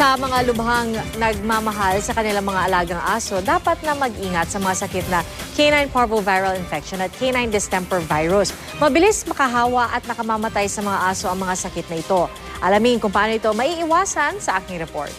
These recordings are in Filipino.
Sa mga lubhang nagmamahal sa kanilang mga alagang aso, dapat na mag-ingat sa mga sakit na canine parvoviral infection at canine distemper virus. Mabilis makahawa at nakamamatay sa mga aso ang mga sakit na ito. Alamin kung paano ito maiiwasan sa aking report.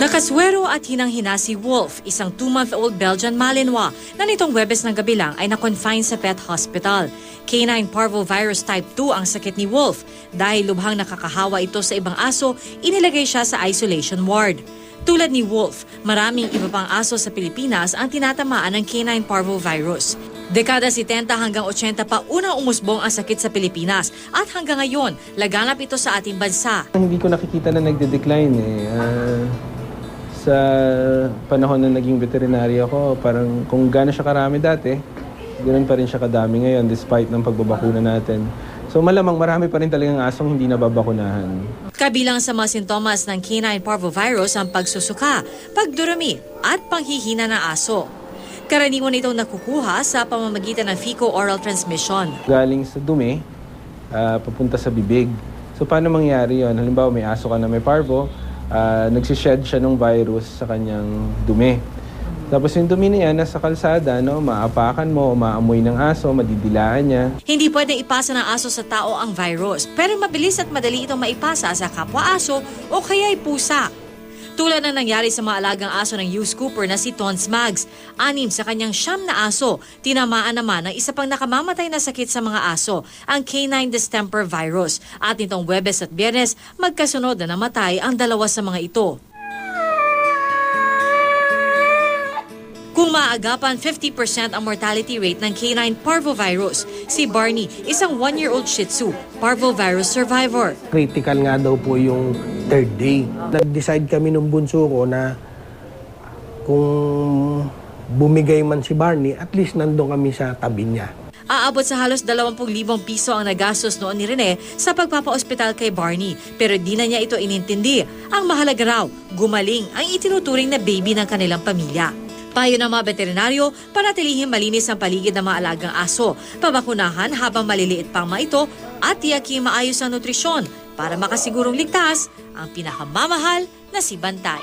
Nakaswero at hinang-hina si Wolf, isang 2-month-old Belgian Malinois na nitong Huwebes ng gabi lang ay na-confine sa pet hospital. Canine parvovirus type 2 ang sakit ni Wolf. Dahil lubhang nakakahawa ito sa ibang aso, inilagay siya sa isolation ward. Tulad ni Wolf, maraming iba pang aso sa Pilipinas ang tinatamaan ng canine parvovirus. Dekada 70 hanggang 80 pa unang umusbong ang sakit sa Pilipinas at hanggang ngayon, laganap ito sa ating bansa. Hindi ko nakikita na nagde-decline Sa panahon na naging veterinary ako, parang kung gaano siya karami dati, ganoon pa rin siya kadami ngayon despite ng pagbabakuna natin. So malamang marami pa rin talagang asong hindi nababakunahan. Kabilang sa mga sintomas ng canine parvovirus ang pagsusuka, pagdurumi at panghihina ng aso. Karaniwan itong nakukuha sa pamamagitan ng fecal-oral transmission. Galing sa dumi, papunta sa bibig. So paano mangyari yon? Halimbawa may aso ka na may parvo, nagsished siya ng virus sa kanyang dumi. Tapos yung dumi na yan, nasa kalsada, maapakan mo, maamoy ng aso, madidilaan niya. Hindi pwedeng ipasa ng aso sa tao ang virus, pero mabilis at madali itong maipasa sa kapwa-aso o kaya'y pusa. Tulad ng nangyari sa mga alagang aso ng Hughes Cooper na si Tons Mags. 6 sa kanyang 9 na aso, tinamaan naman ng isa pang nakamamatay na sakit sa mga aso, ang canine distemper virus. At nitong Huwebes at Biyernes, magkasunod na namatay ang 2 sa mga ito. Kung maagapan, 50% ang mortality rate ng canine parvovirus. Si Barney, isang 1-year-old Shih Tzu, parvovirus survivor. Critical nga daw po yung 3rd day. Nag-decide kami nung bunso ko na kung bumigay man si Barney, at least nandun kami sa tabi niya. Aabot sa halos 20,000 piso ang nagastos noon ni Rene sa pagpapa-ospital kay Barney. Pero di na niya ito inintindi. Ang mahalaga raw, gumaling ang itinuturing na baby ng kanilang pamilya. Payo ng mga veterinaryo, panatilihing malinis ang paligid ng mga alagang aso, pabakunahan habang maliliit pang mga ito at tiyaking maayos ang nutrisyon para makasigurong ligtas ang pinakamamahal na si Bantay.